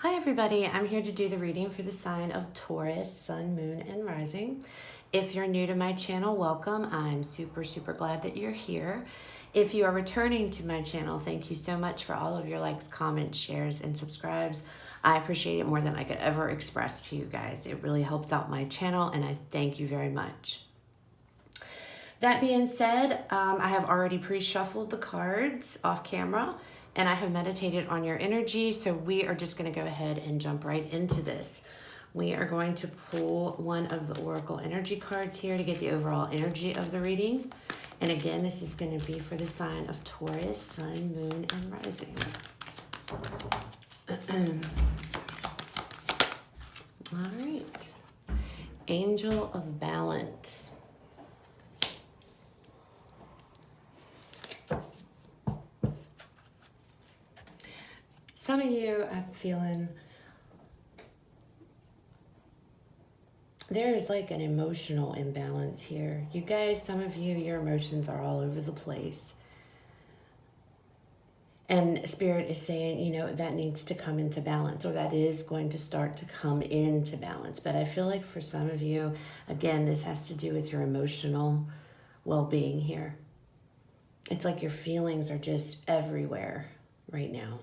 Hi everybody, I'm here to do the reading for the sign of Taurus, Sun, Moon, and Rising. If you're new to my channel, welcome. I'm super glad that you're here. If you are returning to my channel, thank you so much for all of your likes, comments, shares, and subscribes. I appreciate it more than I could ever express to you guys. It really helps out my channel, and I thank you very much. That being said, I have already pre-shuffled the cards off camera, and I have meditated on your energy, so we are just going to go ahead and jump right into this. We are going to pull one of the Oracle energy cards here to get the overall energy of the reading. And again, this is going to be for the sign of Taurus, Sun, Moon, and Rising. All right. Angel of Balance. Some of you, I'm feeling, there is like an emotional imbalance here. You guys, some of you, your emotions are all over the place. And Spirit is saying, you know, that needs to come into balance, or that is going to start to come into balance. But I feel like for some of you, again, this has to do with your emotional well-being here. It's like your feelings are just everywhere right now.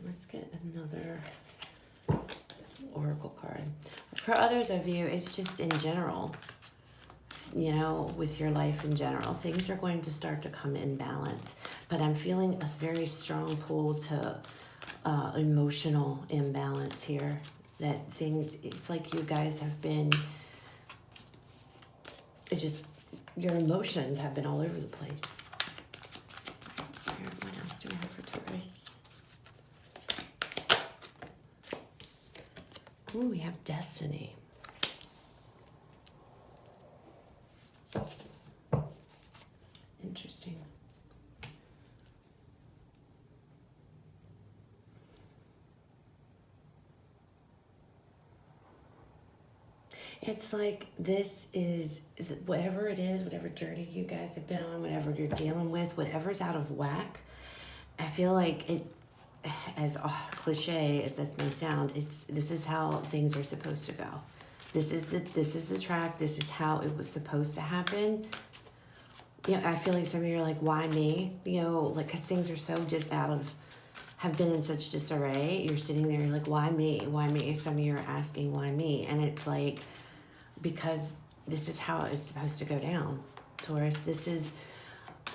Let's get another Oracle card. For others of you, it's just in general, you know, with your life in general. Things are going to start to come in balance. But I'm feeling a very strong pull to emotional imbalance here. That things, it's like you guys have been, your emotions have been all over the place. Spirit, what else do we have for Taurus? Ooh, we have Destiny. Interesting. It's like this is, whatever it is, whatever journey you guys have been on, whatever you're dealing with, whatever's out of whack, I feel like it, as cliche as this may sound, this is how things are supposed to go. This is the track. This is how it was supposed to happen. You know, I feel like some of you are like, why me? You know, like, because things are so just have been in such disarray. You're sitting there, you're like, why me? Why me? Some of you are asking, why me? And it's like, because this is how it's supposed to go down, Taurus. This is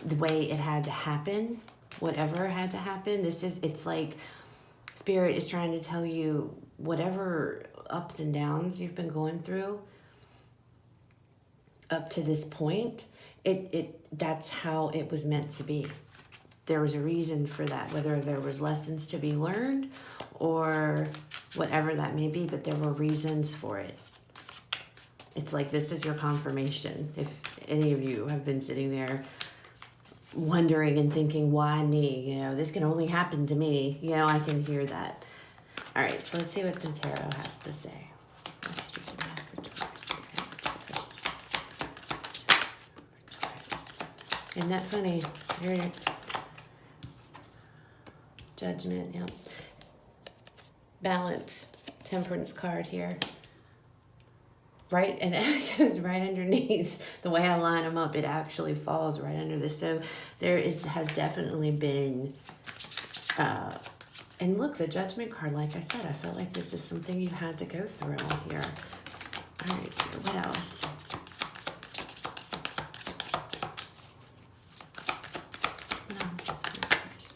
the way it had to happen. Whatever had to happen, it's like Spirit is trying to tell you whatever ups and downs you've been going through up to this point, that's how it was meant to be. There was a reason for that, whether there was lessons to be learned or whatever that may be, but there were reasons for it. It's like, this is your confirmation. If any of you have been sitting there wondering and thinking, why me? You know, this can only happen to me. You know, I can hear that. All right, so let's see what the tarot has to say. Messages we have for Taurus. Isn't that funny? Here, Judgment, yep. Balance, Temperance card here. Right, and it goes right underneath. The way I line them up, it actually falls right under this. So has definitely been, and look, the Judgment card, like I said, I felt like this is something you've had to go through here. All right, so what else? What else?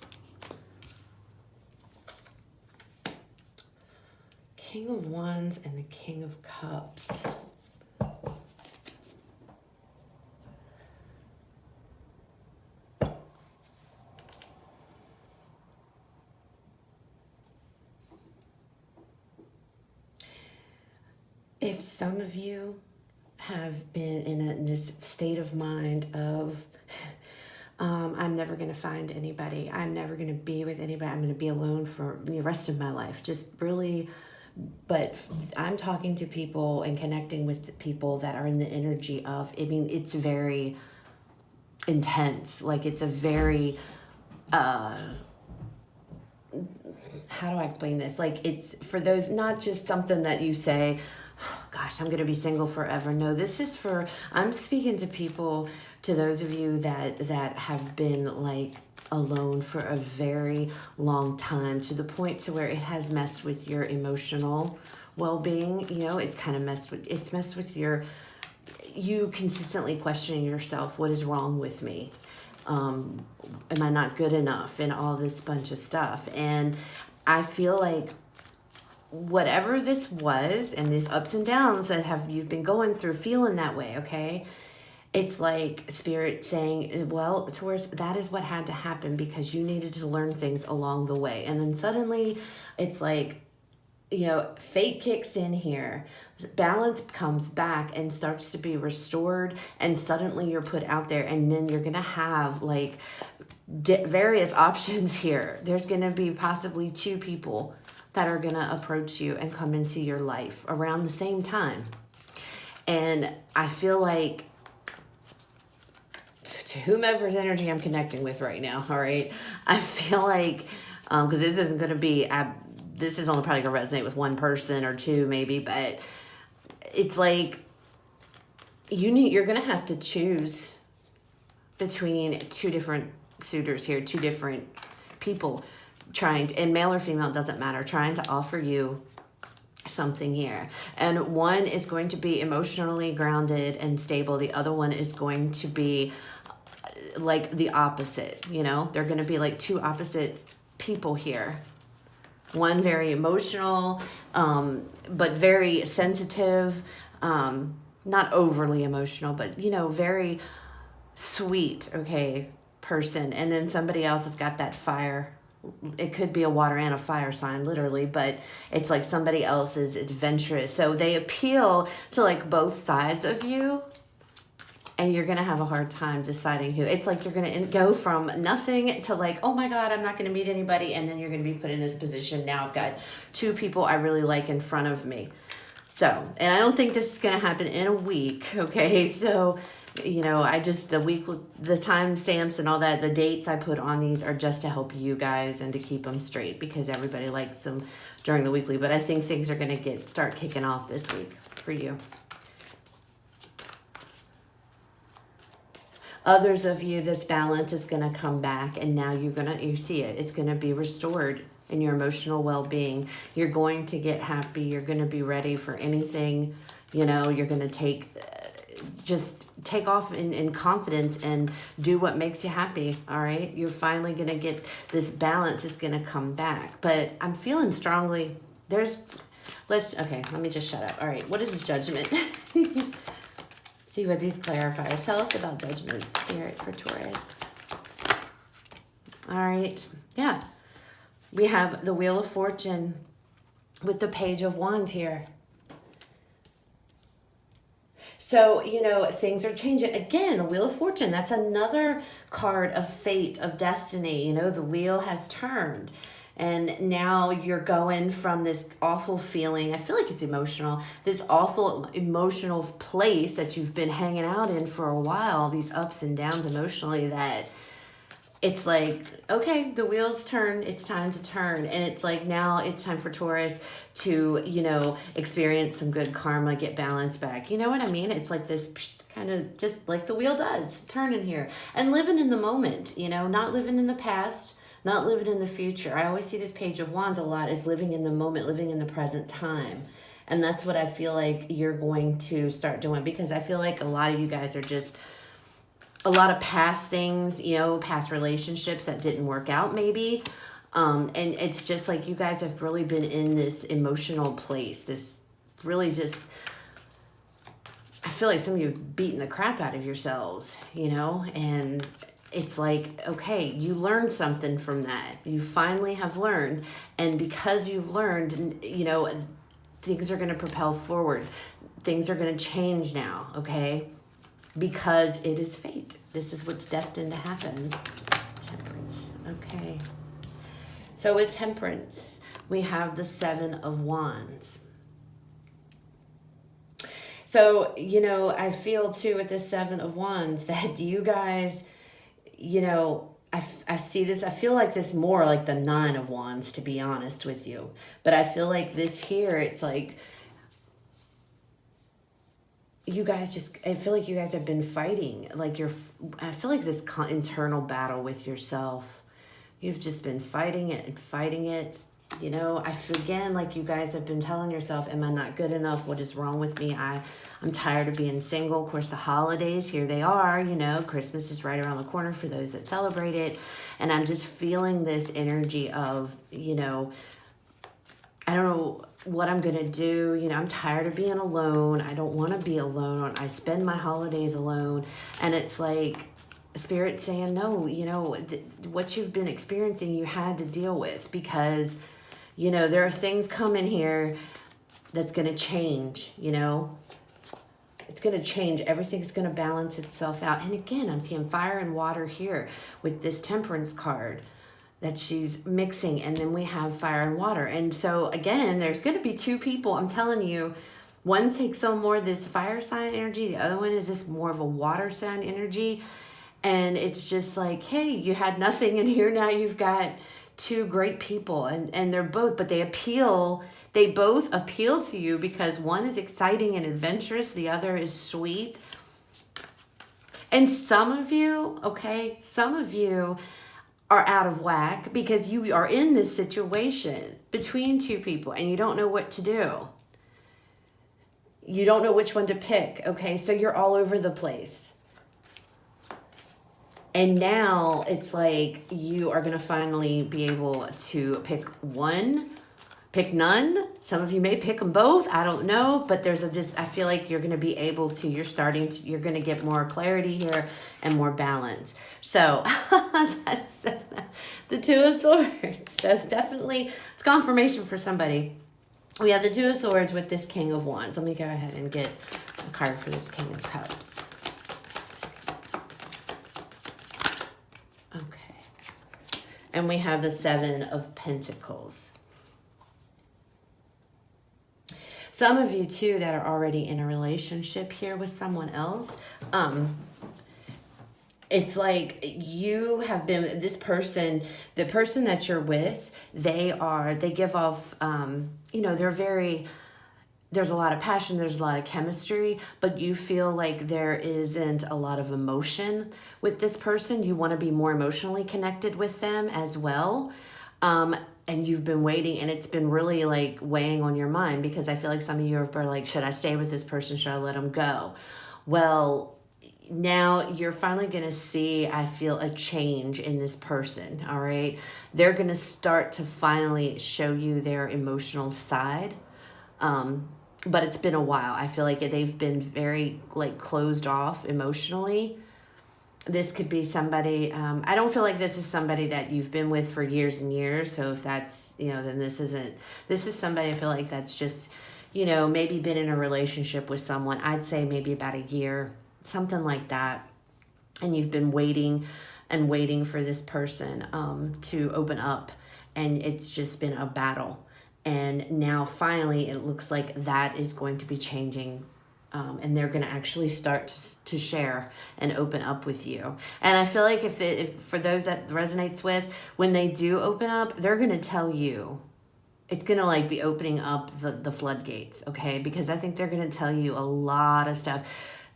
King of Wands and the King of Cups. If some of you have been in this state of mind of, I'm never going to find anybody, I'm never going to be with anybody, I'm going to be alone for the rest of my life, just really, but I'm talking to people and connecting with people that are in the energy of, I mean, it's very intense, like it's a very how do I explain this? Like, it's for those, not just something that you say, oh, gosh, I'm going to be single forever. No, this is for, I'm speaking to people, to those of you that have been like alone for a very long time, to the point to where it has messed with your emotional well-being. You know, it's kind of messed with you consistently questioning yourself. What is wrong with me? Am I not good enough? And all this bunch of stuff. And I feel like whatever this was, and these ups and downs that you've been going through, feeling that way, okay? It's like Spirit saying, well, Taurus, that is what had to happen because you needed to learn things along the way. And then suddenly it's like, you know, fate kicks in here, balance comes back and starts to be restored, and suddenly you're put out there, and then you're gonna have like various options here. There's gonna be possibly 2 people that are gonna approach you and come into your life around the same time. And I feel like, to whomever's energy I'm connecting with right now, all right, I feel like, because this isn't gonna be, this is only probably gonna resonate with 1 person or 2 maybe, but it's like you're gonna have to choose between 2 different suitors here, 2 different people trying to, and male or female, it doesn't matter, trying to offer you something here. And one is going to be emotionally grounded and stable. The other one is going to be like the opposite, you know? They're going to be like 2 opposite people here. One very emotional, but very sensitive, not overly emotional, but, you know, very sweet, okay, person. And then somebody else has got that fire. It could be a water and a fire sign, literally, but it's like somebody else is adventurous. So they appeal to like both sides of you, and you're going to have a hard time deciding who. It's like you're going to go from nothing to like, oh my God, I'm not going to meet anybody. And then you're going to be put in this position. Now I've got 2 people I really like in front of me. So, and I don't think this is going to happen in a week. Okay. So, you know, the time stamps and all that, the dates I put on these are just to help you guys and to keep them straight, because everybody likes them during the weekly. But I think things are going to start kicking off this week for you. Others of you, this balance is going to come back, and now you see it. It's going to be restored in your emotional well-being. You're going to get happy. You're going to be ready for anything. You know, you're going to just take off in confidence and do what makes you happy. All right. You're finally going to get this balance is going to come back. But I'm feeling strongly. Okay, let me just shut up. All right. What is this Judgment? See what these clarifiers tell us about Judgment, Spirit, for Taurus. All right. Yeah. We have the Wheel of Fortune with the Page of Wands here. So, you know, things are changing. Again, the Wheel of Fortune, that's another card of fate, of destiny. You know, the wheel has turned. And now you're going from this awful feeling, I feel like it's emotional, this awful emotional place that you've been hanging out in for a while, these ups and downs emotionally, that it's like, okay, the wheels turn, it's time to turn. And it's like, now it's time for Taurus to, you know, experience some good karma, get balance back. You know what I mean? It's like this kind of just like the wheel does, turning here. And living in the moment, you know, not living in the past, not living in the future. I always see this Page of Wands a lot as living in the moment, living in the present time. And that's what I feel like you're going to start doing, because I feel like a lot of you guys are just a lot of past things, you know, past relationships that didn't work out maybe. And it's just like you guys have really been in this emotional place, this really just, I feel like some of you have beaten the crap out of yourselves, you know, and it's like, okay, you learned something from that. You finally have learned. And because you've learned, you know, things are going to propel forward. Things are going to change now, okay? Because it is fate. This is what's destined to happen. Temperance. Okay. So with Temperance, we have the 7 of Wands. So, you know, I feel too with the 7 of Wands that you guys, you know, I see this, I feel like this more like the Nine of Wands, to be honest with you. But I feel like this here, it's like, you guys just, I feel like you guys have been fighting. Like I feel like this internal battle with yourself. You've just been fighting it and fighting it. You know, I feel again like you guys have been telling yourself, am I not good enough? What is wrong with me? I'm tired of being single. Of course, the holidays, here they are. You know, Christmas is right around the corner for those that celebrate it. And I'm just feeling this energy of, you know, I don't know what I'm going to do. You know, I'm tired of being alone. I don't want to be alone. I spend my holidays alone. And it's like Spirit saying, no, you know, what you've been experiencing, you had to deal with, because, you know, there are things coming here that's going to change, you know. It's going to change. Everything's going to balance itself out. And again, I'm seeing fire and water here with this Temperance card that she's mixing. And then we have fire and water. And so again, there's going to be two people. I'm telling you, one takes on more this fire sign energy. The other one is this more of a water sign energy. And it's just like, hey, you had nothing, and here now you've got two great people, and they're both, but they both appeal to you because one is exciting and adventurous, the other is sweet. And some of you are out of whack because you are in this situation between two people and you don't know what to do. You don't know which one to pick, okay? So you're all over the place. And now it's like you are going to finally be able to pick one, pick none. Some of you may pick them both. I don't know. But I feel like you're going to be able to, you're going to get more clarity here and more balance. So the Two of Swords. So it's confirmation for somebody. We have the Two of Swords with this King of Wands. Let me go ahead and get a card for this King of Cups. And we have the Seven of Pentacles. Some of you, too, that are already in a relationship here with someone else, it's like you have been, this person, the person that you're with, they give off, you know, there's a lot of passion, there's a lot of chemistry, but you feel like there isn't a lot of emotion with this person. You want to be more emotionally connected with them as well. And you've been waiting, and it's been really like weighing on your mind, because I feel like some of you are like, should I stay with this person? Should I let them go? Well, now you're finally going to see, I feel, a change in this person. All right. They're going to start to finally show you their emotional side. But it's been a while. I feel like they've been very like closed off emotionally. This could be somebody, I don't feel like this is somebody that you've been with for years and years. So if that's, you know, then this is somebody I feel like that's just, you know, maybe been in a relationship with someone. I'd say maybe about a year, something like that. And you've been waiting and waiting for this person to open up. And it's just been a battle. And now finally it looks like that is going to be changing, and they're going to actually start to share and open up with you. And I feel like if for those that resonates with, when they do open up, they're going to tell you. It's going to like be opening up the floodgates, okay? Because I think they're going to tell you a lot of stuff.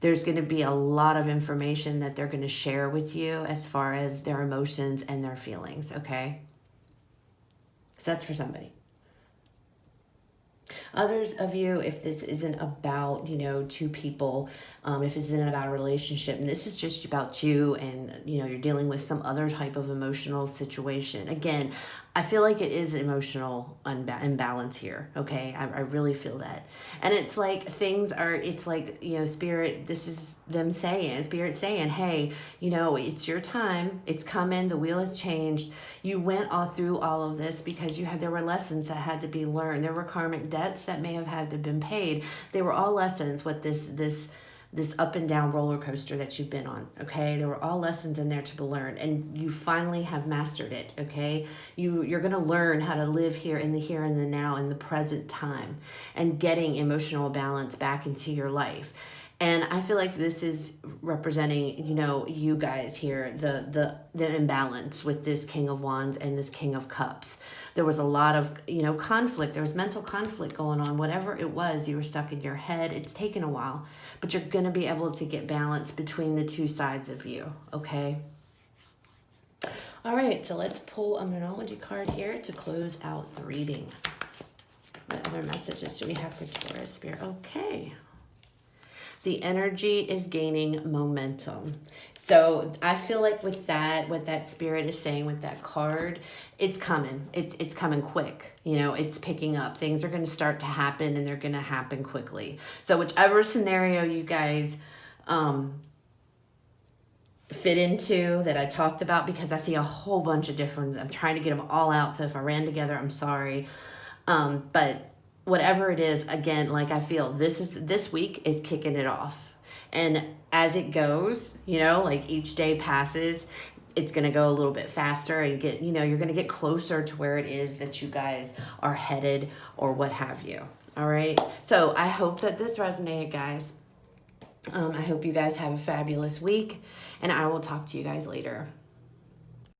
There's going to be a lot of information that they're going to share with you as far as their emotions and their feelings, okay? So that's for somebody. Others of you, if this isn't about, you know, two people, if this isn't about a relationship, and this is just about you and, you know, you're dealing with some other type of emotional situation. Again, I feel like it is emotional imbalance here, okay? I really feel that. And it's like it's like, you know, Spirit, this is them saying, Spirit saying, hey, you know, it's your time. It's coming. The wheel has changed. You went all through all of this because there were lessons that had to be learned. There were karmic debts that may have had to been paid. They were all lessons with this up and down roller coaster that you've been on, okay? There were all lessons in there to be learned, and you finally have mastered it, okay? You're going to learn how to live here and the now, in the present time, and getting emotional balance back into your life. And I feel like this is representing, you know, you guys here, the imbalance with this King of Wands and this King of Cups. There was a lot of, you know, conflict. There was mental conflict going on. Whatever it was, you were stuck in your head. It's taken a while, but you're going to be able to get balance between the two sides of you, okay? All right, so let's pull a Moonology card here to close out the reading. What other messages do we have for Taurus Spirit? Okay. The energy is gaining momentum. So I feel like with that, what that Spirit is saying with that card, it's coming. It's coming quick. You know, it's picking up. Things are going to start to happen, and they're going to happen quickly. So whichever scenario you guys fit into that I talked about, because I see a whole bunch of different, I'm trying to get them all out. So if I ran together, I'm sorry. But whatever it is, again, like I feel this week is kicking it off. And as it goes, you know, like each day passes, it's going to go a little bit faster. You get, you know, you're going to get closer to where it is that you guys are headed or what have you. All right. So I hope that this resonated, guys. I hope you guys have a fabulous week, and I will talk to you guys later.